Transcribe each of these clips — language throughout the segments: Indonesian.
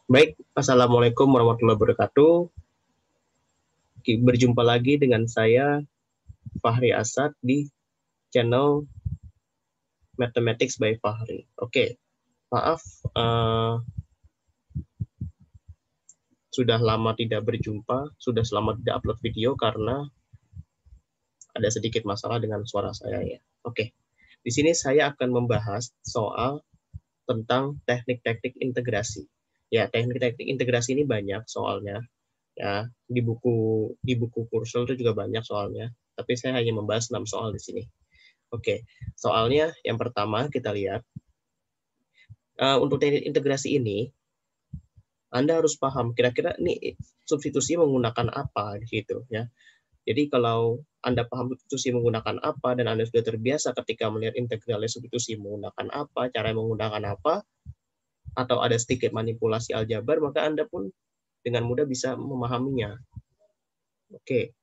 Baik, Assalamualaikum warahmatullahi wabarakatuh. Berjumpa lagi dengan saya, Fahri Asad, di channel Mathematics by Fahri. Oke, maaf, sudah lama tidak berjumpa, sudah lama tidak upload video karena ada sedikit masalah dengan suara saya ya. Oke, di sini saya akan membahas soal tentang teknik-teknik integrasi. Ya, teknik-teknik integrasi ini banyak soalnya. Ya, di buku kursor itu juga banyak soalnya, tapi saya hanya membahas 6 soal di sini. Oke, soalnya yang pertama kita lihat, untuk teknik integrasi ini Anda harus paham kira-kira ini substitusi menggunakan apa gitu ya. Jadi kalau Anda paham substitusi menggunakan apa dan Anda sudah terbiasa ketika melihat integralnya substitusi menggunakan apa, cara menggunakan apa, atau ada sedikit manipulasi aljabar, maka Anda pun dengan mudah bisa memahaminya. Oke,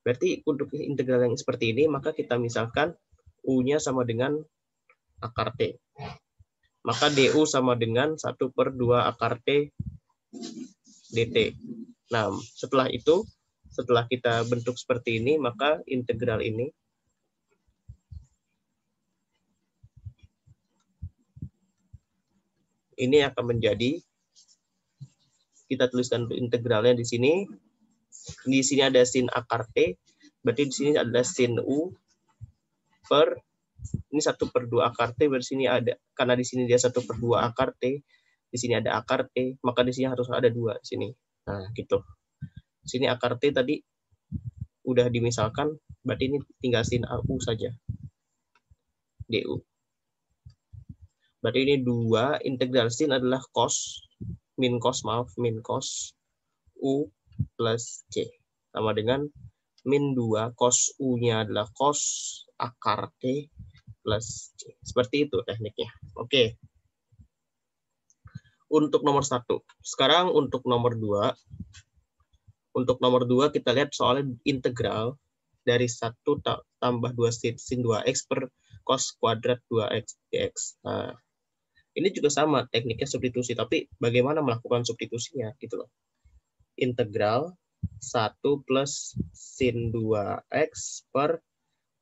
berarti untuk integral yang seperti ini, maka kita misalkan U-nya sama dengan akar T. Maka DU sama dengan 1/2 akar T dt. Nah, setelah itu, setelah kita bentuk seperti ini, maka integral ini akan menjadi, kita tuliskan integralnya di sini. Di sini ada sin akar T, berarti di sini ada sin U per, ini 1/2 akar T, berarti sini ada, karena di sini dia 1/2 akar T, di sini ada akar T, maka di sini harus ada 2 di sini. Nah, gitu. Di sini akar T tadi udah dimisalkan, berarti ini tinggal sin U saja. DU. Berarti ini 2, integral sin adalah cos, min cos U plus C. Sama dengan min 2, cos U-nya adalah cos akar T plus C. Seperti itu tekniknya. Oke. Untuk nomor 1. Sekarang untuk nomor 2. Untuk nomor 2 kita lihat soalnya integral dari 1 tambah 2 sin 2x per cos kuadrat 2x dx. Nah, ini juga sama tekniknya substitusi, tapi bagaimana melakukan substitusinya gitu loh. Integral 1 plus sin 2x per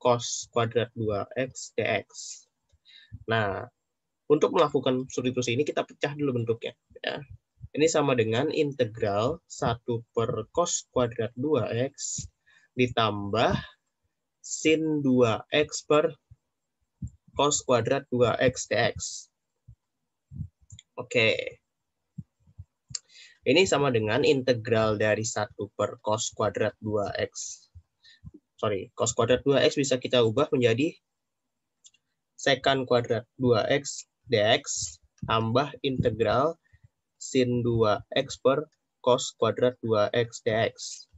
cos kuadrat 2x dx. Nah, untuk melakukan substitusi ini kita pecah dulu bentuknya. Ya. Ini sama dengan integral 1 per cos kuadrat 2x ditambah sin 2x per cos kuadrat 2x dx. Oke. Ini sama dengan integral dari 1 per cos kuadrat 2x. Cos kuadrat 2x bisa kita ubah menjadi secant kuadrat 2x dx tambah integral sin 2x per cos kuadrat 2x dx.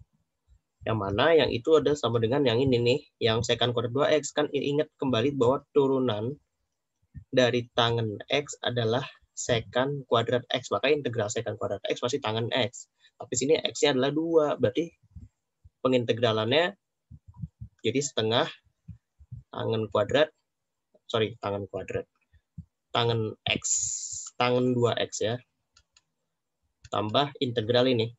Yang mana yang itu ada sama dengan yang ini nih, yang secant kuadrat 2x. Kan ingat kembali bahwa turunan dari tangen x adalah secant kuadrat x, maka integral secant kuadrat x masih tangen x. Tapi sini x-nya adalah 2, berarti pengintegralannya jadi setengah tangen x, tangen 2x ya, tambah integral ini.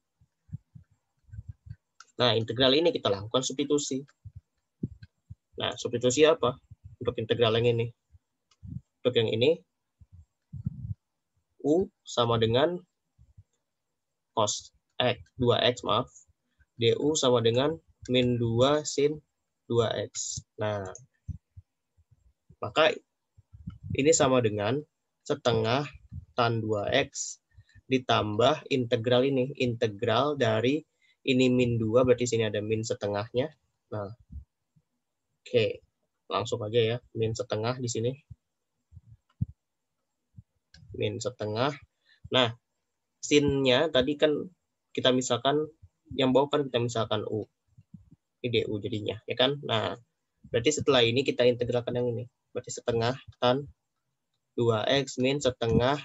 Nah, integral ini kita lakukan substitusi. Nah, substitusi apa? Untuk integral yang ini. Untuk yang ini, U sama dengan cos 2x, DU sama dengan min 2 sin 2x. Nah, maka ini sama dengan setengah tan 2x ditambah integral ini. Integral dari ini min 2, berarti sini ada min setengahnya. Nah, oke. Langsung aja ya, min setengah di sini. Min setengah. Nah, sin-nya tadi kan kita misalkan, yang bawah kan kita misalkan U. Ini DU jadinya, ya kan? Nah, berarti setelah ini kita integralkan yang ini. Berarti setengah tan 2x min setengah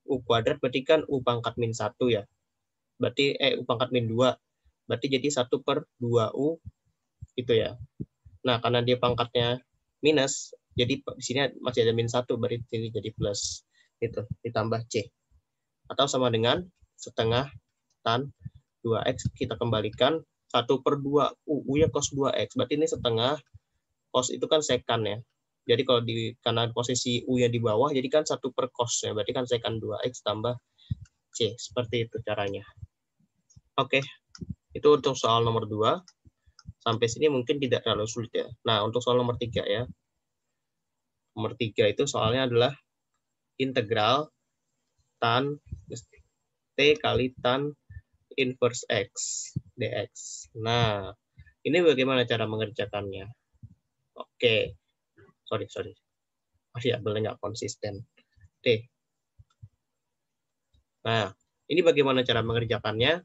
U kuadrat, berarti kan U pangkat min 1 ya. Berarti U pangkat min 2. Berarti jadi 1/2U gitu ya. Nah, karena dia pangkatnya minus, jadi di sini masih ada min 1, berarti jadi plus. Itu ditambah C. Atau sama dengan setengah tan 2x, kita kembalikan 1/2 U-nya cos 2x, berarti ini setengah, cos itu kan sekan ya. Jadi kalau karena posisi U-nya di bawah, jadi kan 1/cos ya, berarti kan sekan 2x tambah C, seperti itu caranya. Oke, itu untuk soal nomor 2. Sampai sini mungkin tidak terlalu sulit ya. Nah, untuk soal nomor 3 ya. Nomor 3 itu soalnya adalah integral tan T kali tan inverse X dx. Nah, ini bagaimana cara mengerjakannya? Oke, sorry. Variabelnya nggak konsisten. T. Nah, ini bagaimana cara mengerjakannya?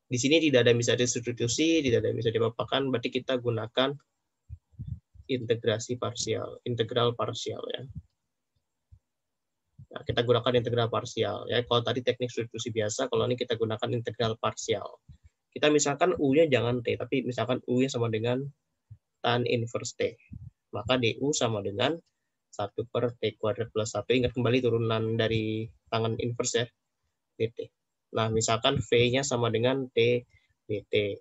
Di sini tidak ada yang bisa disubstitusi, tidak ada yang bisa diapakan, berarti kita gunakan integrasi parsial, integral parsial ya. Nah, kita gunakan integral parsial ya. Kalau tadi teknik substitusi biasa, kalau ini kita gunakan integral parsial. Kita misalkan U-nya jangan T, tapi misalkan U-nya sama dengan tan inverse T. Maka DU sama dengan 1/T² plus 1. Ingat kembali turunan dari tangan inverse ya, dt. Nah, misalkan V-nya sama dengan T dt.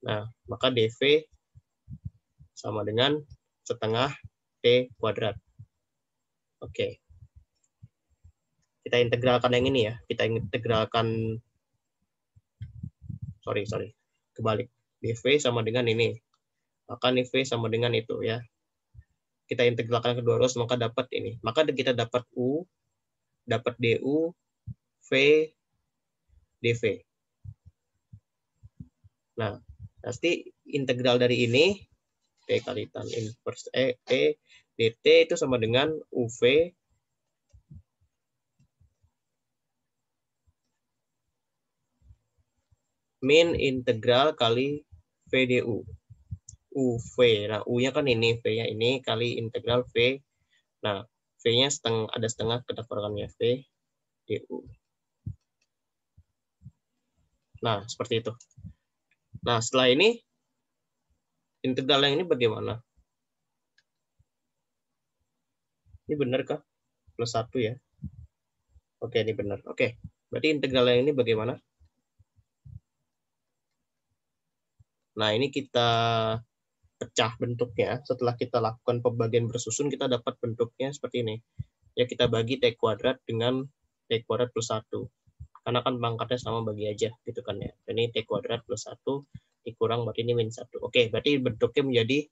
Nah, maka dV sama dengan setengah T². Oke. Kita integralkan yang ini ya. Kita integralkan, sorry. Kebalik. dV sama dengan ini. Maka ini V sama dengan itu ya. Kita integralkan kedua ruas, maka dapat ini. Maka kita dapat U, dapat DU, V, dV. Nah, pasti integral dari ini T kali tan inverse T dt itu sama dengan UV min integral kali VDU. UV. Nah, U-nya kan ini, V-nya ini kali integral V. Nah, V-nya ada setengah, kita kurangkannya V DU. Nah, seperti itu. Nah, setelah ini integral yang ini bagaimana? Ini benar kah? Plus 1 ya. Oke, ini benar. Oke, berarti integral yang ini bagaimana? Nah, ini kita pecah bentuknya. Setelah kita lakukan pembagian bersusun, kita dapat bentuknya seperti ini. Ya, kita bagi T² dengan T² plus 1. Karena kan pangkatnya sama, bagi aja gitu kan ya. Ini T² plus 1 dikurang, berarti ini min 1. Oke, berarti bentuknya menjadi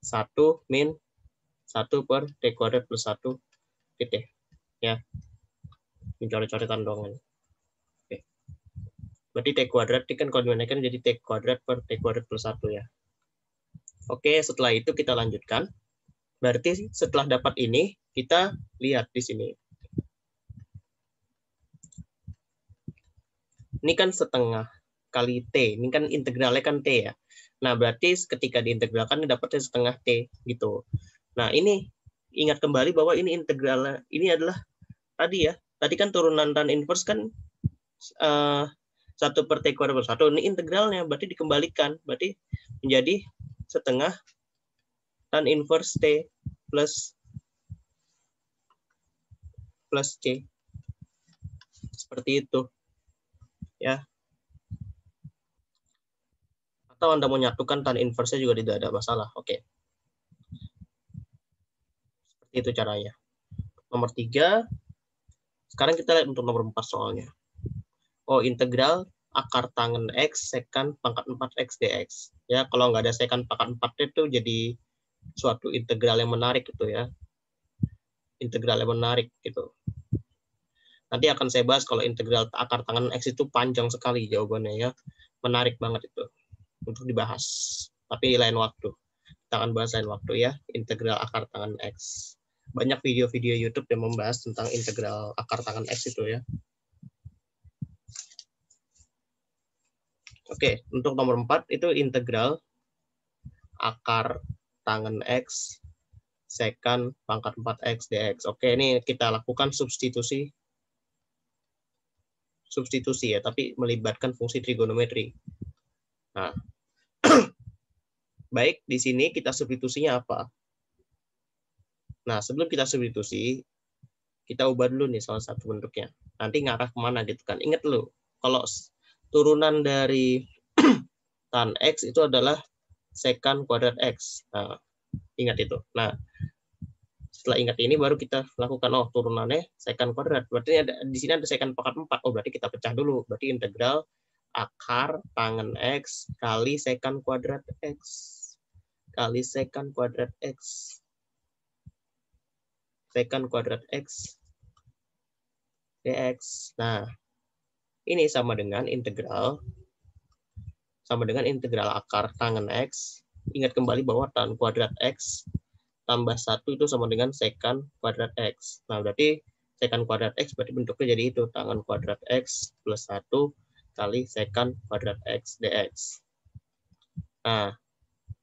1 min 1/T² plus 1 titik. Ya, ini coret-coretan doang ini. Oke. Berarti T² ini kan kalau dinaikkan jadi T² per T² plus 1 ya. Oke, setelah itu kita lanjutkan. Berarti setelah dapat ini, kita lihat di sini. Ini kan setengah kali T. Ini kan integralnya kan T ya. Nah, berarti ketika diintegralkan dapatnya setengah T gitu. Nah, ini ingat kembali bahwa ini integralnya, ini adalah tadi ya. Tadi kan turunan tan inverse kan 1/T² plus 1. Ini integralnya, berarti dikembalikan. Berarti menjadi setengah tan inverse T plus C. Seperti itu. Ya. Atau Anda mau nyatukan tan inverse juga tidak ada masalah. Oke. Seperti itu caranya. Nomor 3. Sekarang kita lihat untuk nomor 4 soalnya. Oh, integral akar tangen X sekan pangkat 4X dx. Ya, kalau nggak ada sekan pangkat 4 itu jadi suatu integral yang menarik gitu ya. Integral yang menarik gitu. Nanti akan saya bahas kalau integral akar tangen X itu panjang sekali jawabannya ya. Menarik banget itu untuk dibahas. Tapi lain waktu. Kita akan bahas lain waktu ya, integral akar tangen X. Banyak video-video YouTube yang membahas tentang integral akar tangen X itu ya. Oke, untuk nomor 4 itu integral akar tangen X sekan pangkat 4X dx. Oke, ini kita lakukan substitusi ya, tapi melibatkan fungsi trigonometri. Nah, baik, di sini kita substitusinya apa? Nah, sebelum kita substitusi, kita ubah dulu nih salah satu bentuknya. Nanti ngarah kemana gitu kan. Ingat dulu, kalau turunan dari tan X itu adalah secant kuadrat X. Nah, ingat itu. Nah, setelah ingat ini baru kita lakukan, oh turunannya secant kuadrat. Berarti di sini ada secant pangkat 4. Oh, berarti kita pecah dulu. Berarti integral akar tangen X kali secant kuadrat X. Kali secant kuadrat X. Secant kuadrat X dx. Nah, ini sama dengan integral akar tangen X. Ingat kembali bahwa tan kuadrat X tambah 1 itu sama dengan secant kuadrat X. Nah, berarti secant kuadrat X berarti bentuknya jadi itu, tangen kuadrat X plus 1 kali secant kuadrat X dx. Nah,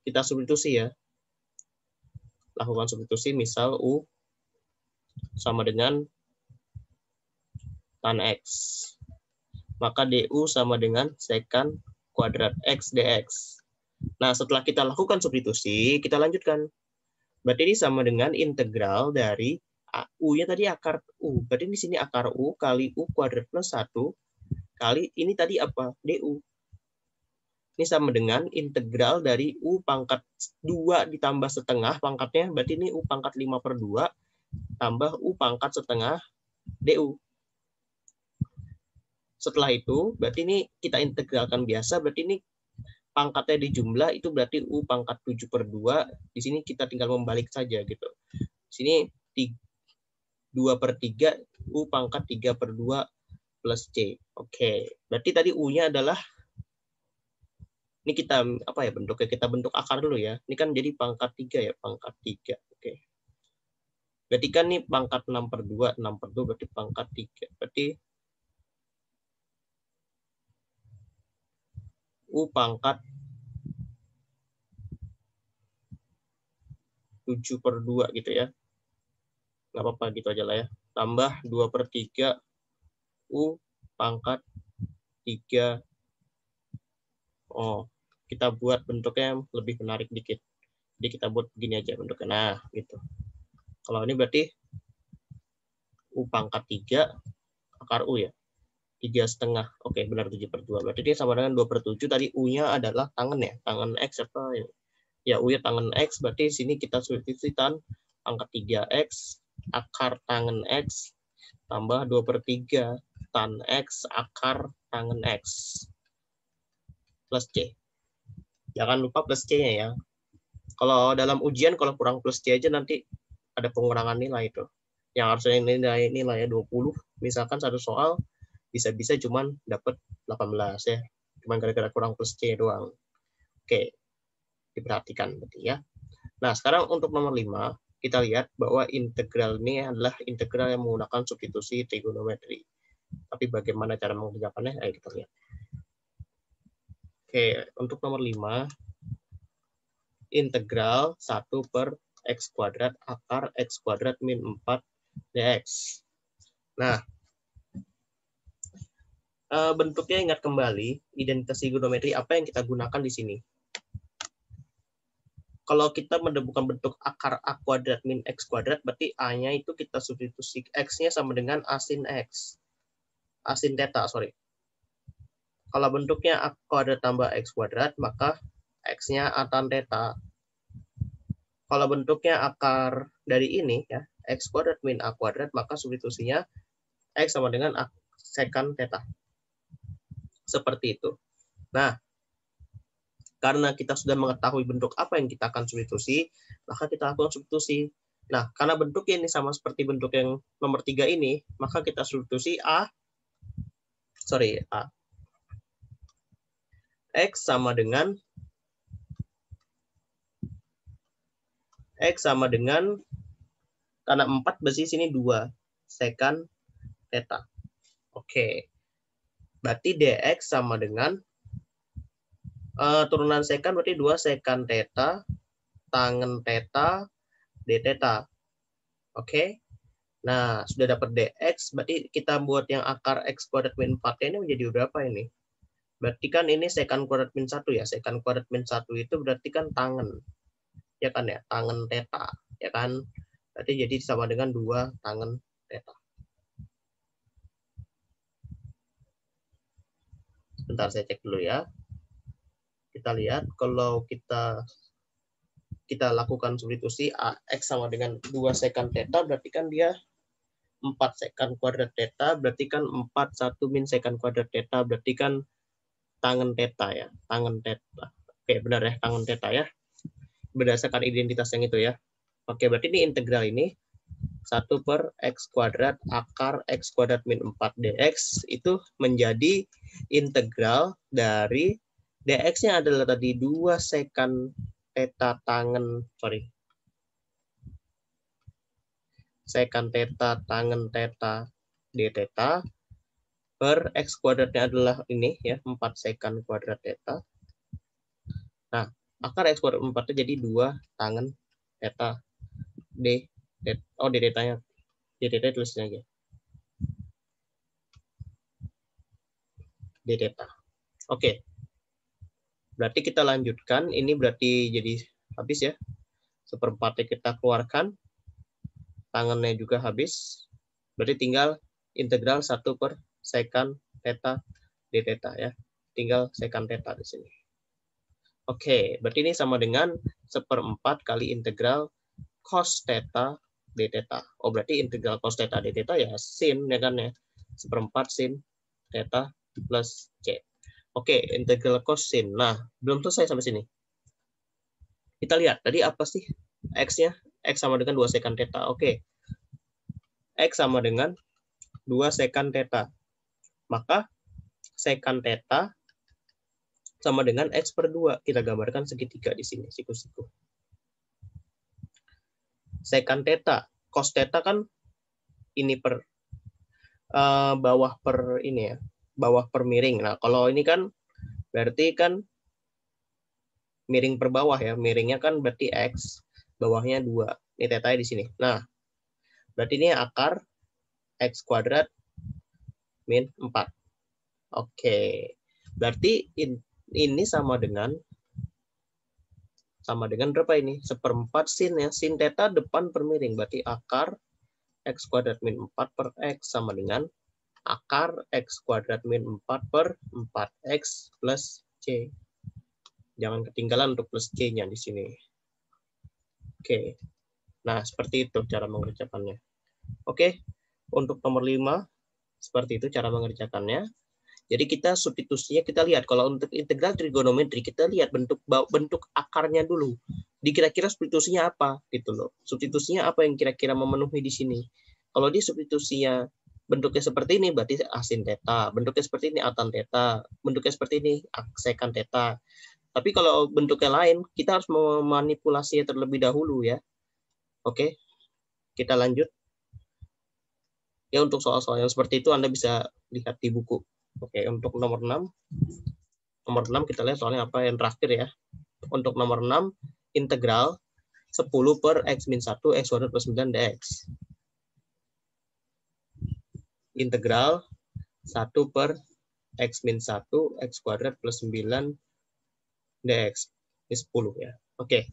kita substitusi ya. Lakukan substitusi, misal U sama dengan tan X. Maka DU sama dengan secant kuadrat X dx. Nah, setelah kita lakukan substitusi, kita lanjutkan. Berarti ini sama dengan integral dari U-nya tadi akar U. Berarti di sini akar U kali U kuadrat plus 1 kali ini tadi apa? DU. Ini sama dengan integral dari U pangkat 2 ditambah setengah pangkatnya. Berarti ini U pangkat 5/2 tambah U pangkat setengah DU. Setelah itu, berarti ini kita integralkan biasa, berarti ini pangkatnya dijumlah, itu berarti U pangkat 7/2. Di sini kita tinggal membalik saja gitu. Di sini 2/3 U pangkat 3/2 plus C. Oke, berarti tadi U-nya adalah, ini kita apa ya bentuknya, kita bentuk akar dulu ya. Ini kan jadi pangkat 3 ya, pangkat 3. Oke. Berarti kan ini pangkat 6/2, 6/2 berarti pangkat 3. Berarti U pangkat 7/2 gitu ya. Nggak apa-apa gitu aja lah ya. Tambah 2/3 U pangkat 3. Oh, kita buat bentuknya lebih menarik dikit. Jadi kita buat begini aja bentuknya. Nah, gitu. Kalau ini berarti U pangkat 3 akar U ya. 3,5. Oke, benar 7/2. Berarti dia sama dengan 2/7. Tadi U-nya adalah tangen ya. Tangen X apa ini? Ya, U-nya tangen X. Berarti sini kita substitusi tan pangkat 3X akar tangen X tambah 2/3 tan X akar tangen X plus C. Jangan lupa plus C-nya ya. Kalau dalam ujian, kalau kurang plus C aja nanti ada pengurangan nilai itu. Yang harusnya nilainya 20. Misalkan satu soal bisa-bisa cuman dapat 18 ya. Cuman gara-gara kurang plus C doang. Oke, diperhatikan berarti ya. Nah, sekarang untuk nomor 5, kita lihat bahwa integral ini adalah integral yang menggunakan substitusi trigonometri. Tapi bagaimana cara mengerjakannya? Ayo kita lihat. Oke, untuk nomor 5, integral 1/x kuadrat akar x kuadrat min 4 dx. Nah, bentuknya ingat kembali, identitas trigonometri apa yang kita gunakan di sini. Kalau kita menemukan bentuk akar a kuadrat min x kuadrat, berarti a-nya itu kita substitusi x-nya sama dengan a sin x. A sin theta, sorry. Kalau bentuknya a kuadrat tambah x kuadrat, maka x-nya a tan theta. Kalau bentuknya akar dari ini, ya, x kuadrat min a kuadrat, maka substitusinya x sama dengan a secant theta. Seperti itu. Nah, karena kita sudah mengetahui bentuk apa yang kita akan substitusi, maka kita lakukan substitusi. Nah, karena bentuknya ini sama seperti bentuk yang nomor 3 ini, maka kita substitusi A. X sama dengan karena 4 berarti sini 2 secant theta. Oke. Berarti dx sama dengan turunan secant berarti 2 secant theta tangen theta d theta. Oke. Nah, sudah dapat dx, berarti kita buat yang akar x kuadrat min 4 ini menjadi berapa ini? Berarti kan ini secant kuadrat min 1 ya. Secant kuadrat min 1 itu berarti kan tangen. Ya kan ya, tangen theta, ya kan? Berarti jadi sama dengan 2 tangen theta. Bentar saya cek dulu ya. Kita lihat kalau kita lakukan substitusi X sama dengan 2 secant theta, berarti kan dia 4 secant kuadrat theta, berarti kan 4 1 min secant kuadrat theta, berarti kan tangen theta ya, tangen theta. Oke, benar ya, tangen theta ya. Berdasarkan identitas yang itu ya. Oke, berarti ini integral ini 1 per X kuadrat akar X kuadrat min 4 dx itu menjadi integral dari dx-nya adalah tadi 2 secant theta secant theta tangen theta d theta per X kuadratnya adalah ini ya, 4 secant kuadrat theta. Nah, akar X kuadrat 4 jadi 2 tangen theta d theta-nya. D theta tulisnya aja. D theta. Oke. Berarti kita lanjutkan. Ini berarti jadi habis ya. 1/4-nya kita keluarkan. Tangannya juga habis. Berarti tinggal integral 1 per secant theta d theta ya. Tinggal secant theta di sini. Oke, berarti ini sama dengan 1/4 kali integral cos theta d theta. Oh, berarti integral cos theta d theta ya sin ya kan ya. 1/4 sin theta plus c. Oke, integral cos sin. Nah, belum selesai sampai sini. Kita lihat tadi apa sih x-nya? X sama dengan 2 secant theta. Oke. X sama dengan 2 secant theta. Maka secant theta sama dengan X per 2. Kita gambarkan segitiga di sini, siku-siku. Secant theta. Cos theta kan ini per bawah per ini ya. Bawah per miring. Nah, kalau ini kan berarti kan miring per bawah ya. Miringnya kan berarti X. Bawahnya 2. Ini theta di sini. Nah, berarti ini akar X kuadrat min 4. Oke. Berarti ini sama dengan berapa ini? 1/4 sin ya. Sin theta depan per miring. Berarti akar X kuadrat min 4 per X sama dengan akar X kuadrat min 4 per 4X plus C. Jangan ketinggalan untuk plus C-nya di sini. Oke. Nah, seperti itu cara mengerjakannya. Oke. Untuk nomor 5, seperti itu cara mengerjakannya. Jadi kita substitusinya kita lihat kalau untuk integral trigonometri kita lihat bentuk akarnya dulu. Kira-kira substitusinya apa gitu loh. Substitusinya apa yang kira-kira memenuhi di sini. Kalau di substitusinya bentuknya seperti ini berarti sin theta, bentuknya seperti ini tan theta, bentuknya seperti ini secant theta. Tapi kalau bentuknya lain kita harus memanipulasinya terlebih dahulu ya. Oke. Kita lanjut. Ya untuk soal-soal yang seperti itu Anda bisa lihat di buku. Oke, untuk nomor 6. Nomor 6 kita lihat soalnya apa yang terakhir ya. Untuk nomor 6, integral 10 per X min 1 X kuadrat plus 9 dx. Integral 1 per X min 1 X kuadrat plus 9 dx. Ini 10 ya. Oke.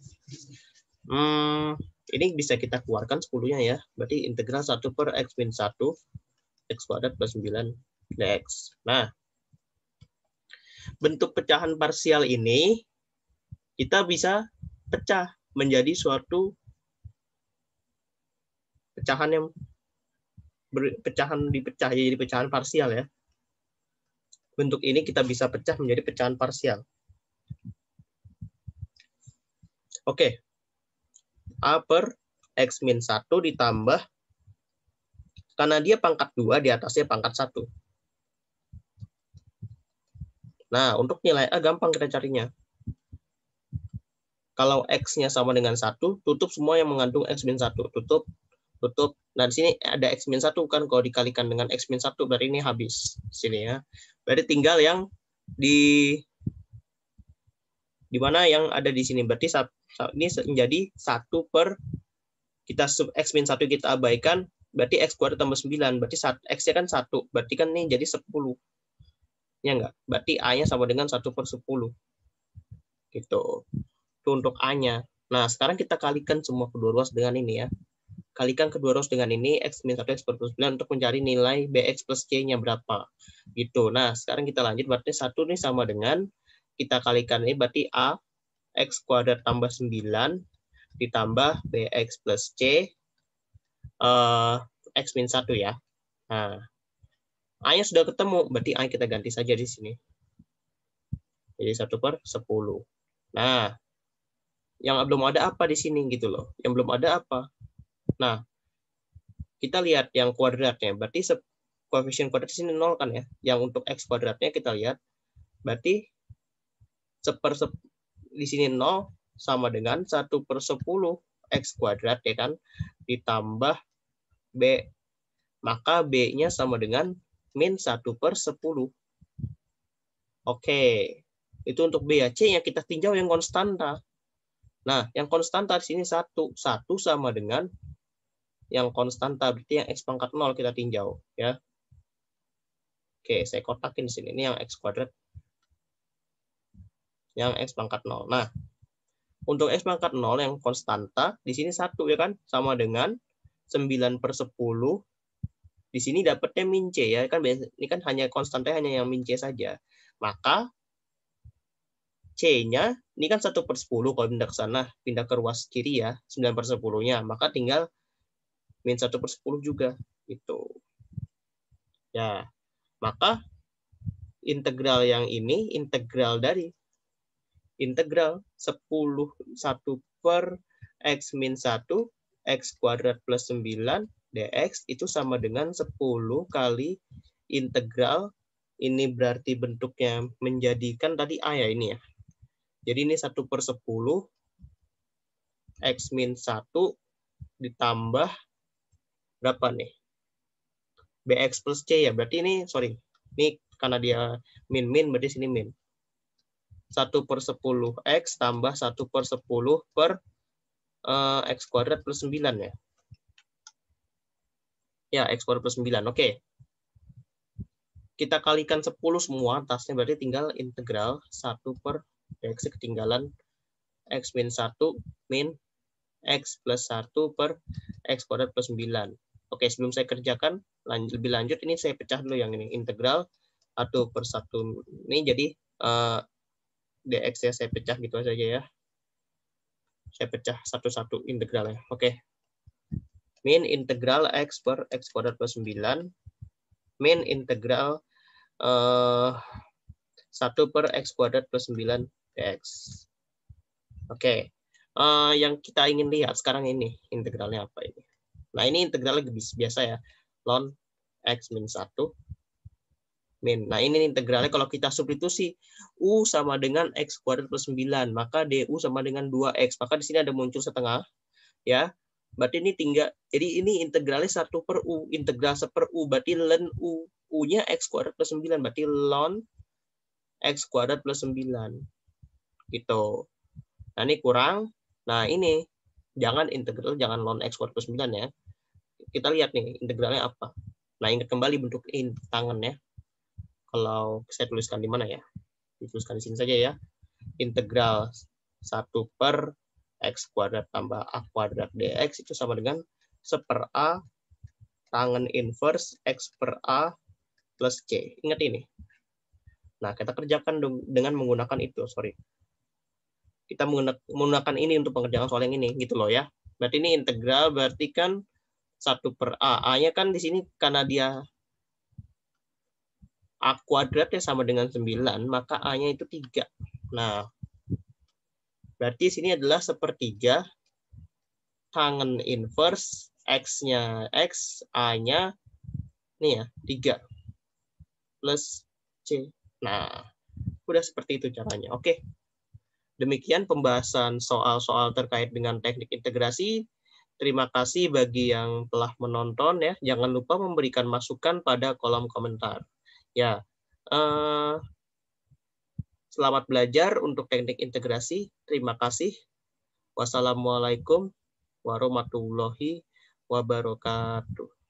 Ini bisa kita keluarkan 10-nya ya. Berarti integral 1 per X min 1 X kuadrat plus 9 dx. Nah, bentuk pecahan parsial ini kita bisa pecah menjadi suatu pecahan yang dipecah jadi pecahan parsial ya. Bentuk ini kita bisa pecah menjadi pecahan parsial. Oke. A per X min 1 ditambah karena dia pangkat 2 di atasnya pangkat 1. Nah, untuk nilai A gampang kita carinya. Kalau X-nya sama dengan 1, tutup semua yang mengandung X min 1. Tutup. Nah, di sini ada X min 1 kan, kalau dikalikan dengan X min 1, berarti ini habis. Sini ya. Berarti tinggal yang di mana yang ada di sini. Berarti ini menjadi 1 per, kita X min 1 kita abaikan, berarti X kuadrat tambah 9. Berarti X-nya kan 1. Berarti kan ini jadi 10. Ya enggak? Berarti A-nya sama dengan 1 per 10. Gitu. Itu untuk A-nya. Nah, sekarang kita kalikan semua kedua ruas dengan ini ya. kalikan kedua rumus dengan ini, X min 1, X per 9 untuk mencari nilai BX plus C-nya berapa. Gitu. Nah, sekarang kita lanjut, berarti 1 ini sama dengan, kita kalikan ini berarti A, X kuadrat tambah 9, ditambah BX plus C, X min 1 ya. Nah, A-nya sudah ketemu, berarti A kita ganti saja di sini. Jadi 1 per 10. Nah, yang belum ada apa di sini gitu loh. Yang belum ada apa? Nah, kita lihat yang kuadratnya. Berarti koefisien kuadrat di sini 0 kan ya. Yang untuk X kuadratnya kita lihat. Berarti di sini 0 sama dengan 1 per 10 X kuadrat ya kan. Ditambah B. Maka B-nya sama dengan min 1 per 10. Oke. Itu untuk B ya. C yang kita tinjau yang konstanta. Nah, yang konstanta di sini 1. 1 sama dengan yang konstanta, berarti yang X pangkat 0 kita tinjau ya. Oke, saya kotakin di sini. Ini yang X kuadrat. Yang X pangkat 0. Nah, untuk X pangkat 0 yang konstanta di sini 1 ya kan, sama dengan 9 per 10. Di sini dapatnya min C ya kan, ini kan hanya konstanta, hanya yang min C saja. Maka C-nya ini kan 1 per 10, kalau pindah ke sana, pindah ke ruas kiri ya, 9 per 10-nya, maka tinggal min 1 per 10 juga gitu. Ya, maka integral yang ini integral dari integral 1 per X min 1 X kuadrat plus 9 dx itu sama dengan 10 kali integral, ini berarti bentuknya menjadikan tadi A ya ini ya. Jadi ini 1 per 10 X min 1 ditambah berapa nih? BX plus C ya. Berarti ini, sorry. Ini karena dia min-min, berarti sini min. 1 per 10X tambah 1 per 10 per X kuadrat plus 9 ya. Ya, X kuadrat plus 9. Oke. Kita kalikan 10 semua atasnya, berarti tinggal integral 1 per X ketinggalan X min 1 min X plus 1 per X kuadrat plus 9. Oke, sebelum saya kerjakan lebih lanjut, ini saya pecah dulu yang ini. Integral 1 per 1 ini jadi dx ya, saya pecah gitu saja ya. Saya pecah satu-satu integralnya. Oke. Min integral X per X kuadrat plus 9. Min integral 1 per X kuadrat plus 9 dx. Oke. Yang kita ingin lihat sekarang ini, integralnya apa ini? Nah, ini integralnya biasa ya. Ln X min 1 min. Nah, ini integralnya kalau kita substitusi U sama dengan X kuadrat plus 9, maka DU sama dengan 2X. Maka di sini ada muncul setengah. Ya, berarti ini tinggal, jadi ini integralnya 1 per U. Integral 1 per U, berarti ln U. U-nya X kuadrat plus 9, berarti ln X kuadrat plus 9. Gitu. Nah, ini kurang. Nah, ini jangan integral, jangan ln X kuadrat plus 9 ya. Kita lihat nih, integralnya apa. Nah, ingat kembali bentuk tangan ya. Kalau saya tuliskan di mana ya? Dituliskan di sini saja ya. Integral 1 per X kuadrat tambah A kuadrat dx itu sama dengan 1 per A tangen inverse X per A plus C. Ingat ini. Nah, kita kerjakan dengan menggunakan itu. Sorry. Kita menggunakan ini untuk pengerjaan soal yang ini. Gitu loh ya. Berarti ini integral, berarti kan 1 per A. A-nya kan di sini karena dia A kuadratnya sama dengan 9, maka A-nya itu 3. Nah, berarti sini adalah 1/3 tangen inverse X-nya X, A-nya nih ya, 3 plus C. Nah, udah seperti itu caranya. Oke. Demikian pembahasan soal-soal terkait dengan teknik integrasi. Terima kasih bagi yang telah menonton ya. Jangan lupa memberikan masukan pada kolom komentar. Ya, selamat belajar untuk teknik integrasi. Terima kasih. Wassalamualaikum warahmatullahi wabarakatuh.